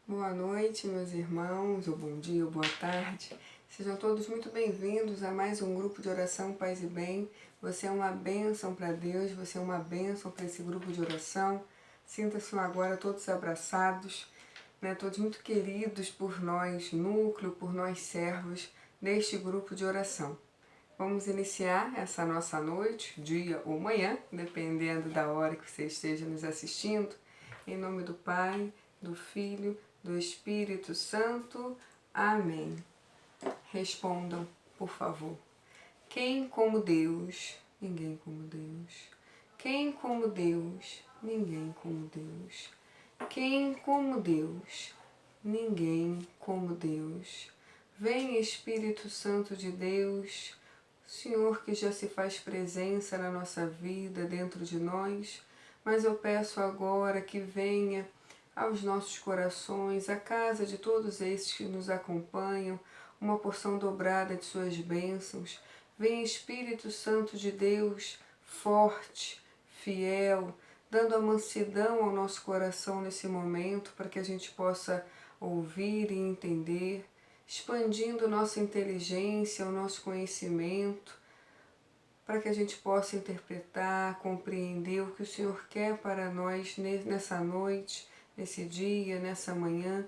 Boa noite, meus irmãos, ou bom dia, ou boa tarde. Sejam todos muito bem-vindos a mais um grupo de oração Paz e Bem. Você é uma bênção para Deus, você é uma bênção para esse grupo de oração. Sinta-se agora todos abraçados, todos muito queridos por nós, núcleo, por nós servos deste grupo de oração. Vamos iniciar essa nossa noite, dia ou manhã, dependendo da hora que você esteja nos assistindo, em nome do Pai, do Filho, do Espírito Santo. Amém. Respondam, por favor. Quem como Deus? Ninguém como Deus. Quem como Deus? Ninguém como Deus. Quem como Deus? Ninguém como Deus. Vem Espírito Santo de Deus, Senhor que já se faz presença na nossa vida, dentro de nós, mas eu peço agora que venha aos nossos corações, à casa de todos esses que nos acompanham, uma porção dobrada de suas bênçãos. Vem Espírito Santo de Deus, forte, fiel, dando a mansidão ao nosso coração nesse momento, para que a gente possa ouvir e entender, expandindo nossa inteligência, o nosso conhecimento, para que a gente possa interpretar, compreender o que o Senhor quer para nós nessa noite, nesse dia, nessa manhã,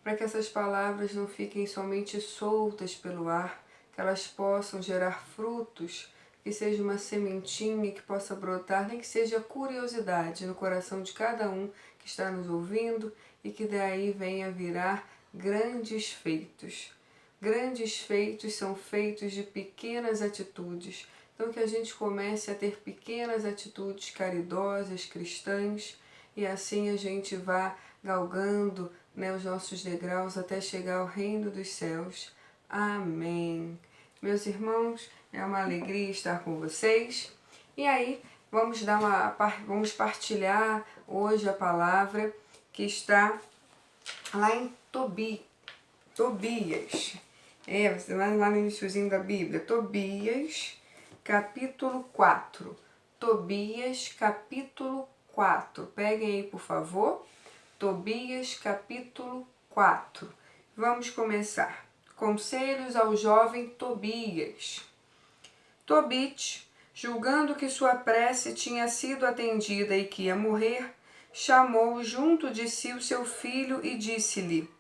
para que essas palavras não fiquem somente soltas pelo ar, que elas possam gerar frutos, que seja uma sementinha que possa brotar, nem que seja curiosidade no coração de cada um que está nos ouvindo e que daí venha virar grandes feitos. Grandes feitos são feitos de pequenas atitudes. Então que a gente comece a ter pequenas atitudes caridosas, cristãs, e assim a gente vá galgando os nossos degraus até chegar ao reino dos céus. Amém. Meus irmãos, é uma alegria estar com vocês. E aí, vamos partilhar hoje a palavra que está lá em Tobias. Você vai lá no iniciozinho da Bíblia. Tobias, capítulo 4. Tobias, capítulo 4. Peguem aí, por favor. Tobias, capítulo 4. Vamos começar. Conselhos ao jovem Tobias. Tobit, julgando que sua prece tinha sido atendida e que ia morrer, chamou junto de si o seu filho e disse-lhe: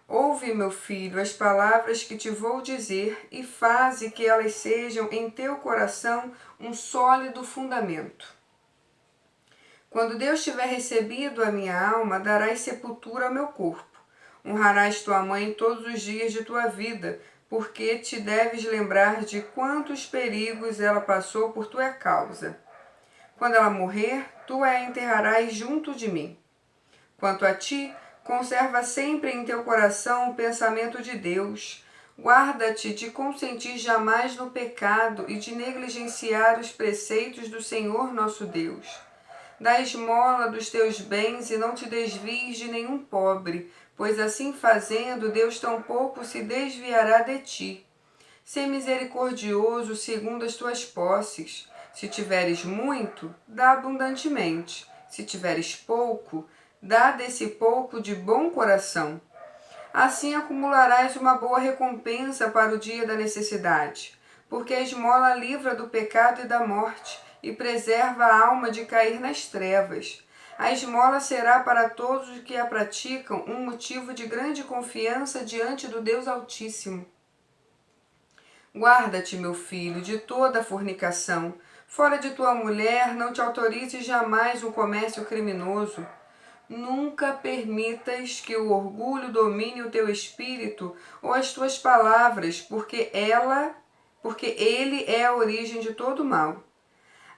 Ouve, meu filho, as palavras que te vou dizer e faze que elas sejam em teu coração um sólido fundamento. Quando Deus tiver recebido a minha alma, darás sepultura ao meu corpo. Honrarás tua mãe todos os dias de tua vida, porque te deves lembrar de quantos perigos ela passou por tua causa. Quando ela morrer, tu a enterrarás junto de mim. Quanto a ti, conserva sempre em teu coração o pensamento de Deus. Guarda-te de consentir jamais no pecado e de negligenciar os preceitos do Senhor nosso Deus. Dá esmola dos teus bens e não te desvies de nenhum pobre, pois assim fazendo, Deus tampouco se desviará de ti. Sê misericordioso segundo as tuas posses. Se tiveres muito, dá abundantemente. Se tiveres pouco, dá desse pouco de bom coração. Assim acumularás uma boa recompensa para o dia da necessidade, porque a esmola livra do pecado e da morte, e preserva a alma de cair nas trevas. A esmola será para todos os que a praticam um motivo de grande confiança diante do Deus Altíssimo. Guarda-te, meu filho, de toda a fornicação. Fora de tua mulher, não te autorize jamais um comércio criminoso. Nunca permitas que o orgulho domine o teu espírito ou as tuas palavras, porque ele é a origem de todo mal.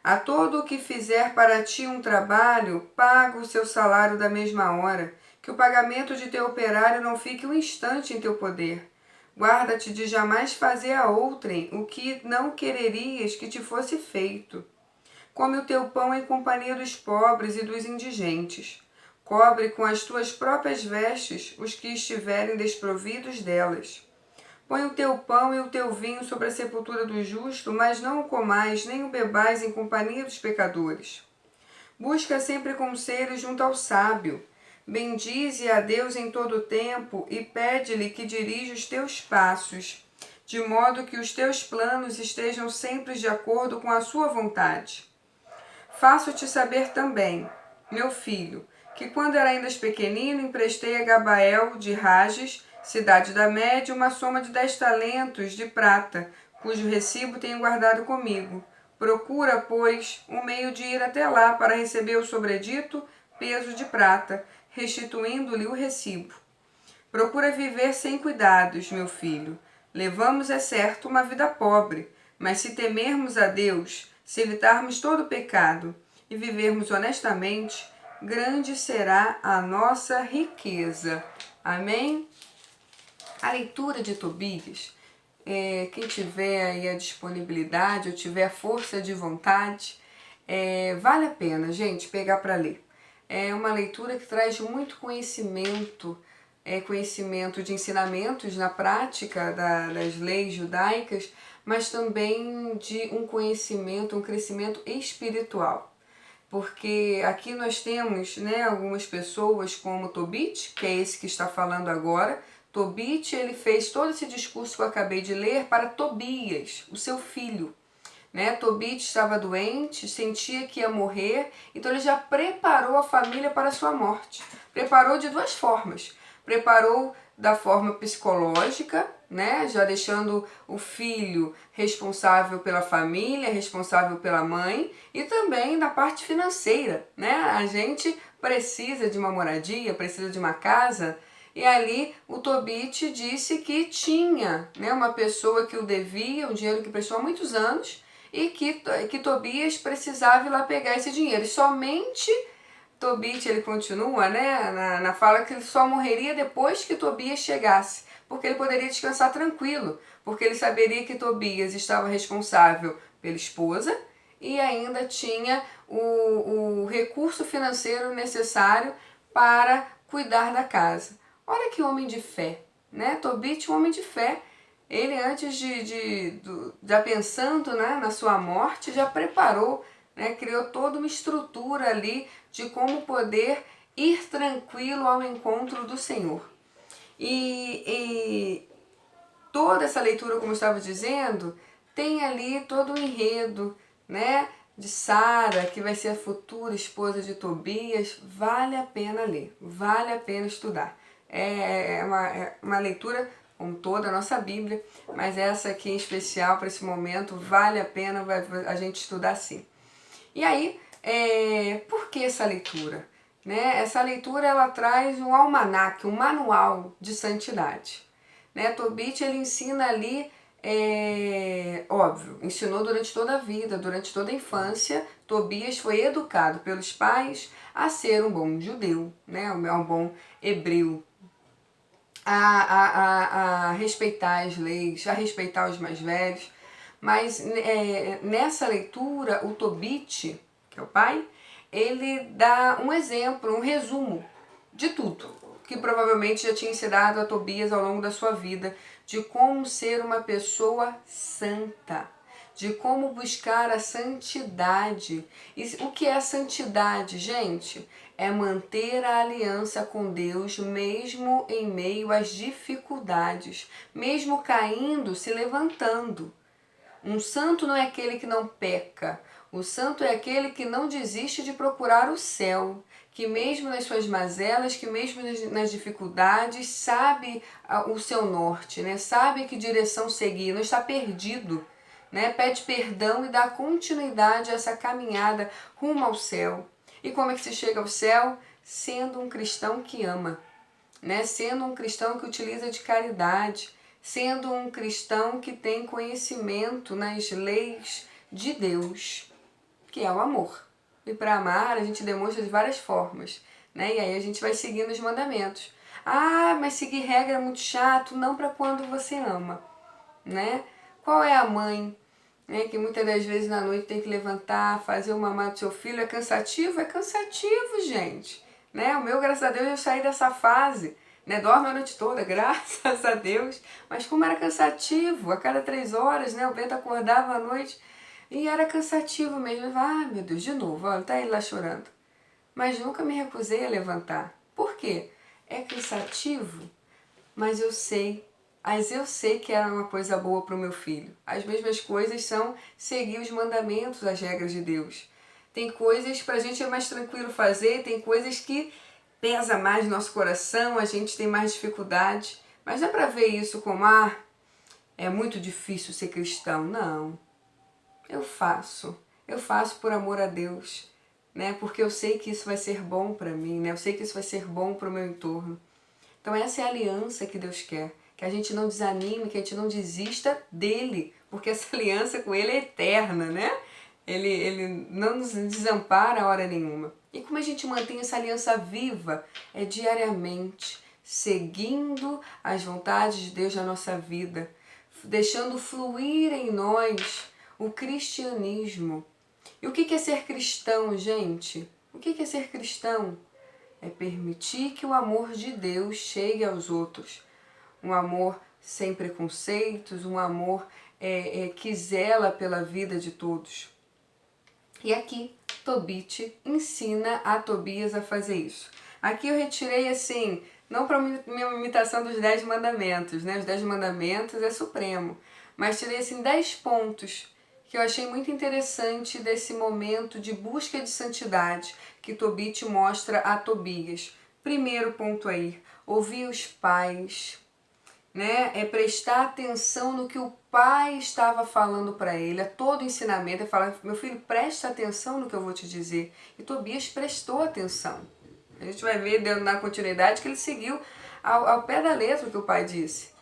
A todo o que fizer para ti um trabalho, paga o seu salário da mesma hora, que o pagamento de teu operário não fique um instante em teu poder. Guarda-te de jamais fazer a outrem o que não quererias que te fosse feito. Come o teu pão em companhia dos pobres e dos indigentes. Cobre com as tuas próprias vestes os que estiverem desprovidos delas. Põe o teu pão e o teu vinho sobre a sepultura do justo, mas não o comais, nem o bebais em companhia dos pecadores. Busca sempre conselho junto ao sábio. Bendize a Deus em todo o tempo e pede-lhe que dirija os teus passos, de modo que os teus planos estejam sempre de acordo com a sua vontade. Faço-te saber também, meu filho, que quando era ainda pequenino, emprestei a Gabael de Rages, cidade da Média, uma soma de 10 talentos de prata, cujo recibo tenho guardado comigo. Procura, pois, um meio de ir até lá para receber o sobredito peso de prata, restituindo-lhe o recibo. Procura viver sem cuidados, meu filho. Levamos, é certo, uma vida pobre, mas se temermos a Deus, se evitarmos todo pecado e vivermos honestamente, grande será a nossa riqueza. Amém? A leitura de Tobias, quem tiver aí a disponibilidade ou tiver a força de vontade, vale a pena, gente, pegar para ler. É uma leitura que traz muito conhecimento, conhecimento de ensinamentos na prática das leis judaicas, mas também de um conhecimento, um crescimento espiritual. Porque aqui nós temos, né, algumas pessoas como Tobit, que é esse que está falando agora. Tobit, ele fez todo esse discurso que eu acabei de ler para Tobias, o seu filho. Né? Tobit estava doente, sentia que ia morrer, então ele já preparou a família para a sua morte. Preparou de duas formas. Preparou da forma psicológica, né? Já deixando o filho responsável pela família, responsável pela mãe, e também da parte financeira. Né? A gente precisa de uma moradia, precisa de uma casa, e ali o Tobit disse que tinha, né, uma pessoa que o devia, um dinheiro que prestou há muitos anos, e que Tobias precisava ir lá pegar esse dinheiro. E somente Tobit, ele continua, né, na fala que ele só morreria depois que Tobias chegasse, porque ele poderia descansar tranquilo, porque ele saberia que Tobias estava responsável pela esposa e ainda tinha o recurso financeiro necessário para cuidar da casa. Olha que homem de fé, né? Tobit, um homem de fé. Ele, antes já pensando, né, na sua morte, já preparou, né, criou toda uma estrutura ali de como poder ir tranquilo ao encontro do Senhor. E toda essa leitura, como eu estava dizendo, tem ali todo o enredo, né, de Sara, que vai ser a futura esposa de Tobias. Vale a pena ler, vale a pena estudar. É uma leitura com toda a nossa Bíblia, mas essa aqui em especial para esse momento vale a pena a gente estudar sim. E aí, por que essa leitura? Né? Essa leitura ela traz um almanaque, um manual de santidade. Né? Tobit ele ensina ali, óbvio, ensinou durante toda a vida, durante toda a infância. Tobias foi educado pelos pais a ser um bom judeu, né? Um bom hebreu, a respeitar as leis, a respeitar os mais velhos. Mas nessa leitura, o Tobit, que é o pai, ele dá um exemplo, um resumo de tudo que provavelmente já tinha ensinado a Tobias ao longo da sua vida, de como ser uma pessoa santa, de como buscar a santidade. E o que é a santidade, gente? É manter a aliança com Deus mesmo em meio às dificuldades, mesmo caindo, se levantando. Um santo não é aquele que não peca. O santo é aquele que não desiste de procurar o céu, que mesmo nas suas mazelas, que mesmo nas dificuldades, sabe o seu norte, né? Sabe que direção seguir, não está perdido. Né? Pede perdão e dá continuidade a essa caminhada rumo ao céu. E como é que se chega ao céu? Sendo um cristão que ama, né? Sendo um cristão que utiliza de caridade, sendo um cristão que tem conhecimento nas leis de Deus, que é o amor. E para amar a gente demonstra de várias formas, né? E aí a gente vai seguindo os mandamentos. Ah, mas seguir regra é muito chato, não para quando você ama, né? Qual é a mãe, né, que muitas das vezes na noite tem que levantar, fazer o mamar do seu filho? É cansativo? É cansativo, gente. Né? O meu, graças a Deus, eu saí dessa fase. Né? Dorme a noite toda, graças a Deus. Mas como era cansativo, a cada 3 horas, né, o Bento acordava à noite e era cansativo mesmo. Ah, meu Deus, de novo, olha, tá ele lá chorando. Mas nunca me recusei a levantar. Por quê? É cansativo, mas eu sei que é uma coisa boa para o meu filho. As mesmas coisas são seguir os mandamentos, as regras de Deus. Tem coisas para a gente é mais tranquilo fazer, tem coisas que pesa mais no nosso coração, a gente tem mais dificuldade. Mas não é para ver isso como, é muito difícil ser cristão. Não, eu faço por amor a Deus, né? Porque eu sei que isso vai ser bom para mim, né? Eu sei que isso vai ser bom para o meu entorno. Então essa é a aliança que Deus quer, que a gente não desanime, que a gente não desista dele, porque essa aliança com ele é eterna, né? Ele não nos desampara a hora nenhuma. E como a gente mantém essa aliança viva? É diariamente, seguindo as vontades de Deus na nossa vida, deixando fluir em nós o cristianismo. E o que é ser cristão, gente? O que é ser cristão? É permitir que o amor de Deus chegue aos outros. Um amor sem preconceitos, um amor que zela pela vida de todos. E aqui, Tobit ensina a Tobias a fazer isso. Aqui eu retirei assim, não para minha imitação dos 10 mandamentos, né? Os 10 mandamentos é supremo. Mas tirei assim 10 pontos que eu achei muito interessante desse momento de busca de santidade que Tobit mostra a Tobias. Primeiro ponto aí, ouvir os pais, né? É prestar atenção no que o pai estava falando para ele, todo ensinamento, é falar, meu filho, presta atenção no que eu vou te dizer. E Tobias prestou atenção. A gente vai ver na continuidade que ele seguiu ao pé da letra o que o pai disse.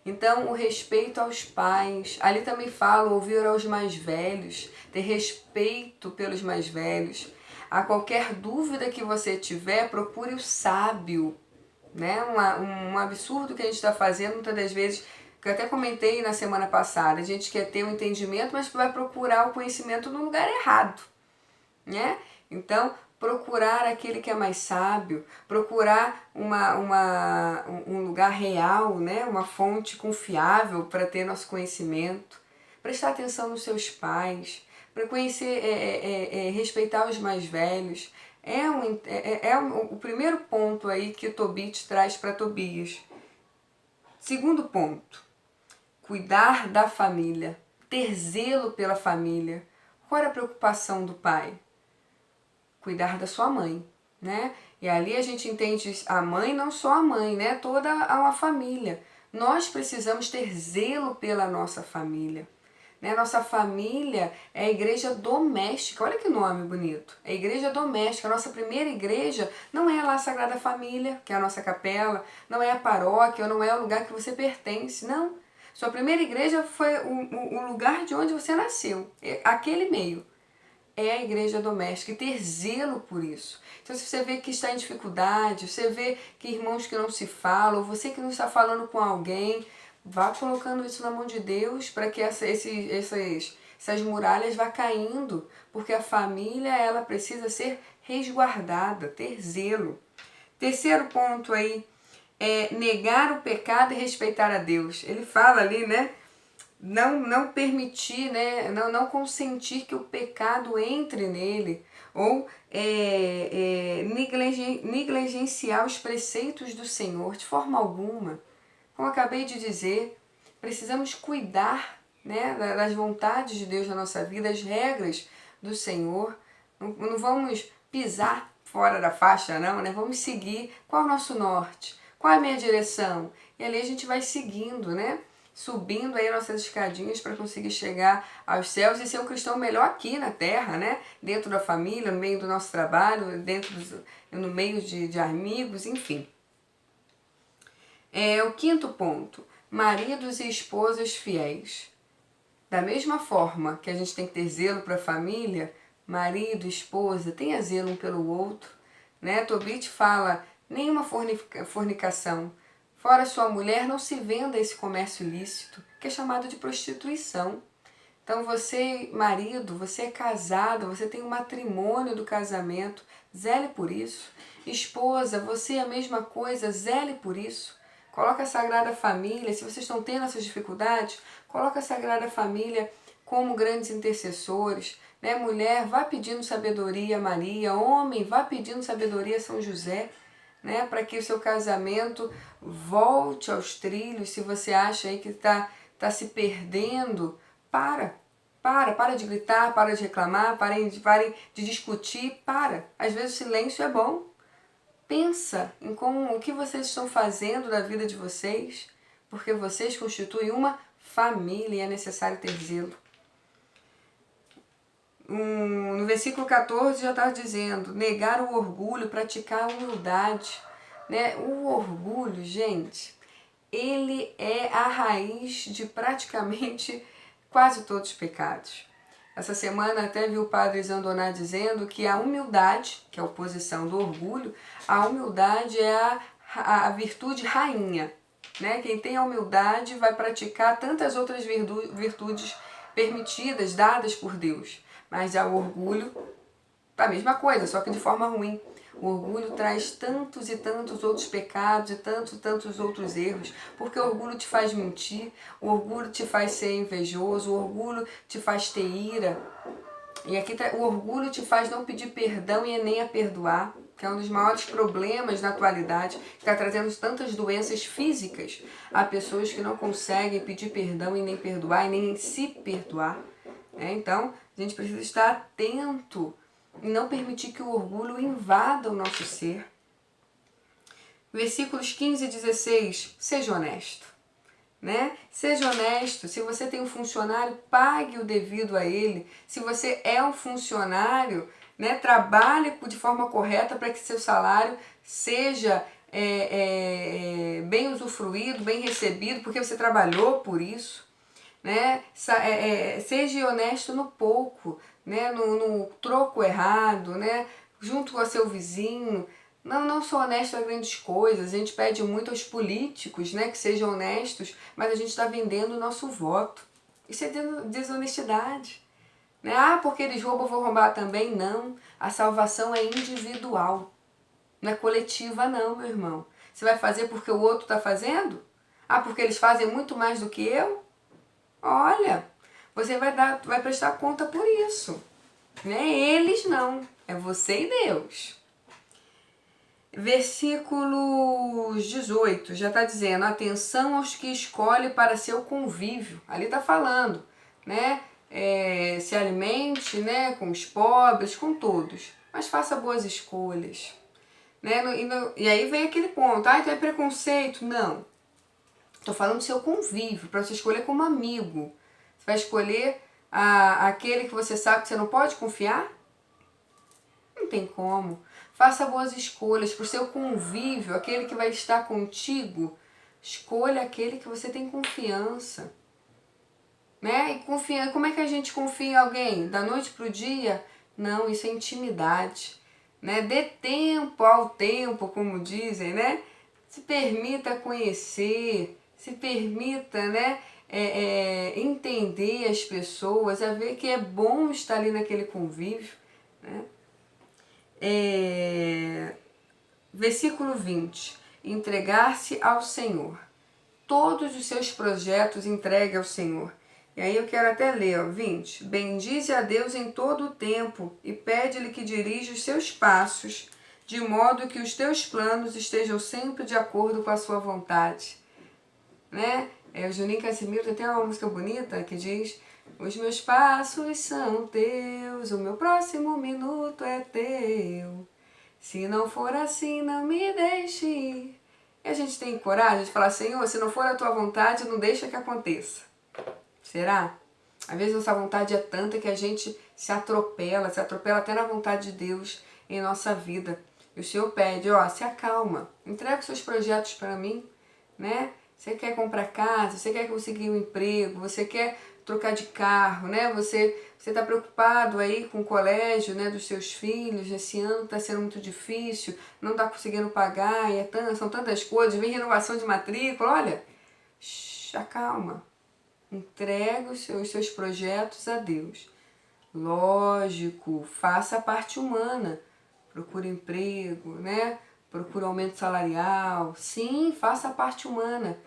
Então, o respeito aos pais, ali também fala, ouvir aos mais velhos, ter respeito pelos mais velhos. A qualquer dúvida que você tiver, procure o sábio, né? Um absurdo que a gente está fazendo muitas das vezes, que eu até comentei na semana passada, a gente quer ter um entendimento, mas vai procurar o conhecimento no lugar errado, né? Então, procurar aquele que é mais sábio, procurar um lugar real, né? Uma fonte confiável para ter nosso conhecimento, prestar atenção nos seus pais, para conhecer, respeitar os mais velhos. O primeiro ponto aí que Tobit traz para Tobias. Segundo ponto, cuidar da família, ter zelo pela família. Qual era a preocupação do pai? Cuidar da sua mãe, né? E ali a gente entende a mãe, não só a mãe, né? Toda uma família. Nós precisamos ter zelo pela nossa família. Né? Nossa família é a igreja doméstica. Olha que nome bonito. É a igreja doméstica. A nossa primeira igreja não é lá a Sagrada Família, que é a nossa capela, não é a paróquia, ou não é o lugar que você pertence, não. Sua primeira igreja foi o lugar de onde você nasceu, aquele meio. É a igreja doméstica e ter zelo por isso. Então, se você vê que está em dificuldade, você vê que irmãos que não se falam, ou você que não está falando com alguém, vá colocando isso na mão de Deus para que essas muralhas vá caindo, porque a família ela precisa ser resguardada, ter zelo. Terceiro ponto aí é negar o pecado e respeitar a Deus. Ele fala ali, né? Não permitir, né? Não consentir que o pecado entre nele, ou negligenciar os preceitos do Senhor de forma alguma. Como eu acabei de dizer, precisamos cuidar, né, das vontades de Deus na nossa vida, as regras do Senhor. Não vamos pisar fora da faixa, não, né? Vamos seguir qual é o nosso norte, qual é a minha direção. E ali a gente vai seguindo, né? Subindo aí nossas escadinhas para conseguir chegar aos céus e ser um cristão melhor aqui na terra, né? Dentro da família, no meio do nosso trabalho, no meio de amigos, enfim. O quinto ponto, maridos e esposas fiéis. Da mesma forma que a gente tem que ter zelo para a família, marido, esposa, tenha zelo um pelo outro. Né? Tobit fala, nenhuma fornicação. Fora sua mulher, não se venda esse comércio ilícito, que é chamado de prostituição. Então você, marido, você é casado, você tem o matrimônio do casamento, zele por isso. Esposa, você é a mesma coisa, zele por isso. Coloca a Sagrada Família, se vocês estão tendo essas dificuldades, coloca a Sagrada Família como grandes intercessores. Né? Mulher, vá pedindo sabedoria a Maria, homem, vá pedindo sabedoria a São José. né, para que o seu casamento volte aos trilhos. Se você acha aí que tá se perdendo, para de gritar, para de reclamar, parem de discutir, Às vezes o silêncio é bom. Pensa em o que vocês estão fazendo da vida de vocês, porque vocês constituem uma família e é necessário ter zelo. No versículo 14 já está dizendo, negar o orgulho, praticar a humildade. Né? O orgulho, gente, ele é a raiz de praticamente quase todos os pecados. Essa semana até vi o padre Zandoná dizendo que a humildade, que é a oposição do orgulho, a humildade é a virtude rainha. Né? Quem tem a humildade vai praticar tantas outras virtudes permitidas, dadas por Deus. Mas já o orgulho, a mesma coisa, só que de forma ruim. O orgulho traz tantos e tantos outros pecados e tantos outros erros, porque o orgulho te faz mentir, o orgulho te faz ser invejoso, o orgulho te faz ter ira. E aqui o orgulho te faz não pedir perdão e nem a perdoar, que é um dos maiores problemas na atualidade, que está trazendo tantas doenças físicas a pessoas que não conseguem pedir perdão e nem perdoar e nem se perdoar. Então, a gente precisa estar atento e não permitir que o orgulho invada o nosso ser. Versículos 15 e 16, seja honesto. Né? Seja honesto, se você tem um funcionário, pague o devido a ele. Se você é um funcionário, né, trabalhe de forma correta para que seu salário seja bem usufruído, bem recebido, porque você trabalhou por isso. Né? Seja honesto no pouco, né? no troco errado, né? Junto com o seu vizinho. Não sou honesto a grandes coisas. A gente pede muito aos políticos, né, que sejam honestos, mas a gente está vendendo o nosso voto. Isso é desonestidade. Né? Porque eles roubam, eu vou roubar também? Não. A salvação é individual. Não é coletiva não, meu irmão. Você vai fazer porque o outro está fazendo? Porque eles fazem muito mais do que eu? Olha, você vai prestar conta por isso. Né? Eles não. É você e Deus. Versículos 18 já está dizendo, atenção aos que escolhe para seu convívio. Ali está falando, né? Se alimente, né, com os pobres, com todos, mas faça boas escolhas. Né? E aí vem aquele ponto, então é preconceito? Não. Estou falando do seu convívio, para você escolher como amigo. Você vai escolher aquele que você sabe que você não pode confiar? Não tem como. Faça boas escolhas para o seu convívio, aquele que vai estar contigo. Escolha aquele que você tem confiança. Né? E como é que a gente confia em alguém? Da noite para o dia? Não, isso é intimidade. Né? Dê tempo ao tempo, como dizem, né? Se permita conhecer, se permita, né, entender as pessoas, a ver que é bom estar ali naquele convívio. Né? Versículo 20, entregar-se ao Senhor. Todos os seus projetos entregue ao Senhor. E aí eu quero até ler, 20. Bendize a Deus em todo o tempo e pede-lhe que dirija os seus passos, de modo que os teus planos estejam sempre de acordo com a sua vontade. Né? O Juninho Casimiro tem uma música bonita que diz, os meus passos são teus, o meu próximo minuto é teu. Se não for assim, não me deixe ir. E a gente tem coragem de falar, Senhor, se não for a tua vontade, não deixa que aconteça. Será? Às vezes nossa vontade é tanta que a gente se atropela até na vontade de Deus em nossa vida. E o Senhor pede, se acalma, entrega os seus projetos para mim, né? Você quer comprar casa, você quer conseguir um emprego, você quer trocar de carro, né? Você está preocupado aí com o colégio, né, dos seus filhos, esse ano está sendo muito difícil, não está conseguindo pagar, são tantas coisas, vem renovação de matrícula, olha, acalma. Entrega os seus projetos a Deus. Lógico, faça a parte humana. Procure emprego, né? Procure aumento salarial. Sim, faça a parte humana.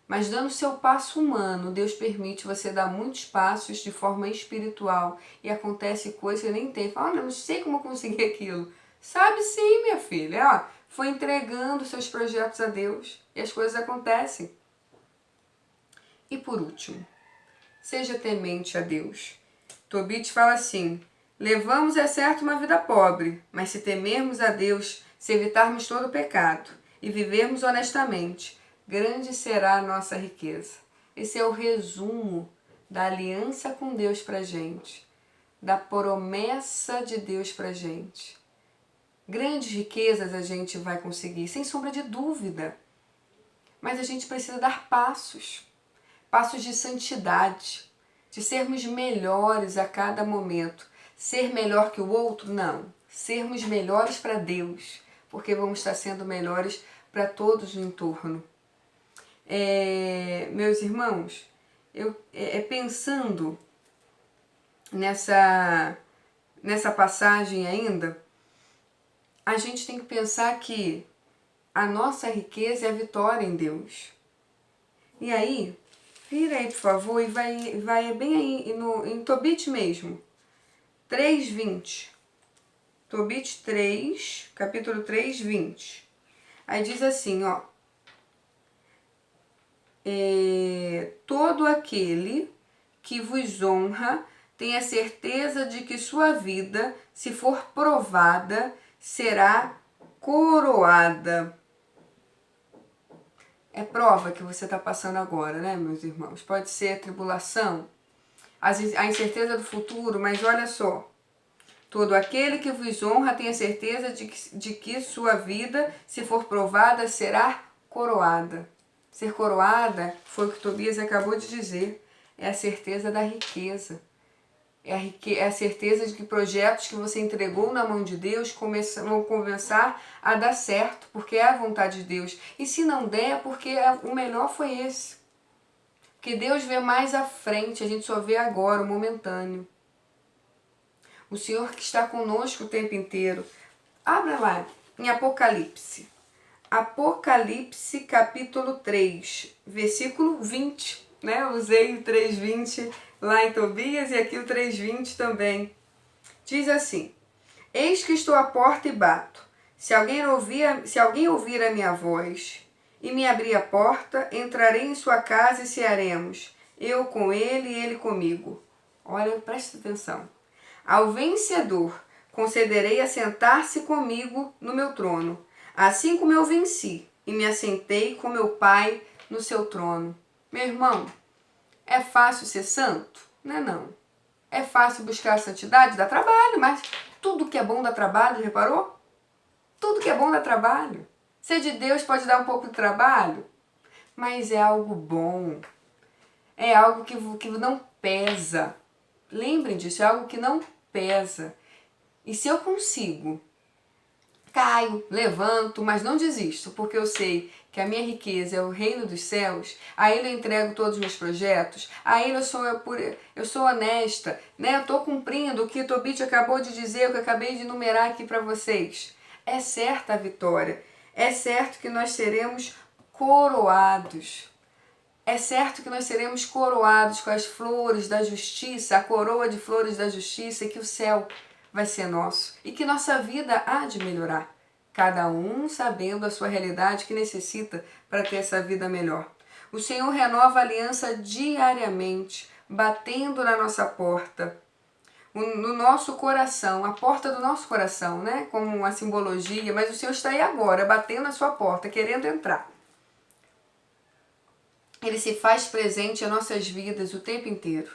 Mas dando o seu passo humano, Deus permite você dar muitos passos de forma espiritual. E acontece coisa que você nem tem. Fala, não sei como conseguir aquilo. Sabe sim, minha filha. foi entregando seus projetos a Deus e as coisas acontecem. E por último, seja temente a Deus. Tobit fala assim: levamos é certo uma vida pobre, mas se temermos a Deus, se evitarmos todo o pecado e vivermos honestamente, grande será a nossa riqueza. Esse é o resumo da aliança com Deus pra gente, da promessa de Deus pra gente. Grandes riquezas a gente vai conseguir, sem sombra de dúvida. Mas a gente precisa dar passos de santidade, de sermos melhores a cada momento. Ser melhor que o outro? Não. Sermos melhores para Deus, porque vamos estar sendo melhores para todos no entorno. Meus irmãos, pensando nessa passagem ainda, a gente tem que pensar que a nossa riqueza é a vitória em Deus. E aí, vira aí, por favor, e vai bem aí em Tobit mesmo. 3:20. Tobit 3, capítulo 3, 20. Aí diz assim, ó. Todo aquele que vos honra tenha certeza de que sua vida, se for provada, será coroada. É prova que você está passando agora, né, meus irmãos? Pode ser a tribulação, a incerteza do futuro, mas olha só. Todo aquele que vos honra tenha certeza de que sua vida, se for provada, será coroada. Ser coroada, foi o que Tobias acabou de dizer, é a certeza da riqueza. É a certeza de que projetos que você entregou na mão de Deus vão começar a dar certo, porque é a vontade de Deus. E se não der, é porque o melhor foi esse. Porque Deus vê mais à frente, a gente só vê agora, o momentâneo. O Senhor que está conosco o tempo inteiro. Abra lá, em Apocalipse. Apocalipse capítulo 3, versículo 20. Né? Eu usei o 3:20 lá em Tobias e aqui o 3:20 também. Diz assim: eis que estou à porta e bato. Se alguém ouvir a minha voz e me abrir a porta, entrarei em sua casa e cearemos, eu com ele e ele comigo. Olha, presta atenção. Ao vencedor concederei assentar-se comigo no meu trono, assim como eu venci e me assentei com meu Pai no seu trono. Meu irmão, é fácil ser santo? Não é não. É fácil buscar a santidade? Dá trabalho, mas tudo que é bom dá trabalho, reparou? Tudo que é bom dá trabalho. Ser de Deus pode dar um pouco de trabalho, mas é algo bom. É algo que não pesa. Lembrem disso, é algo que não pesa. E se eu consigo, caio, levanto, mas não desisto, porque eu sei que a minha riqueza é o reino dos céus, a Ele eu entrego todos os meus projetos, a Ele eu sou honesta, né? Eu estou cumprindo o que Tobit acabou de dizer, o que eu acabei de enumerar aqui para vocês. É certa a vitória, é certo que nós seremos coroados. É certo que nós seremos coroados com as flores da justiça, a coroa de flores da justiça, e que o céu vai ser nosso e que nossa vida há de melhorar. Cada um sabendo a sua realidade que necessita para ter essa vida melhor. O Senhor renova a aliança diariamente, batendo na nossa porta, no nosso coração, a porta do nosso coração, né? Como uma simbologia, mas o Senhor está aí agora, batendo na sua porta, querendo entrar. Ele se faz presente em nossas vidas o tempo inteiro.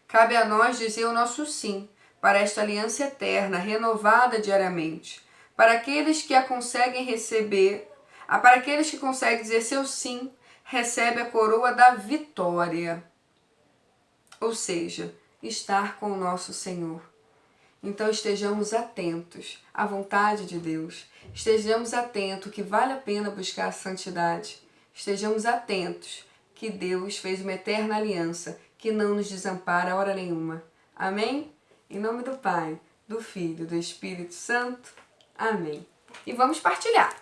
Cabe a nós dizer o nosso sim para esta aliança eterna, renovada diariamente. Para aqueles que a conseguem receber, para aqueles que conseguem dizer seu sim, recebe a coroa da vitória. Ou seja, estar com o nosso Senhor. Então estejamos atentos à vontade de Deus. Estejamos atentos que vale a pena buscar a santidade. Estejamos atentos que Deus fez uma eterna aliança, que não nos desampara a hora nenhuma. Amém? Em nome do Pai, do Filho e do Espírito Santo. Amém. E vamos partilhar.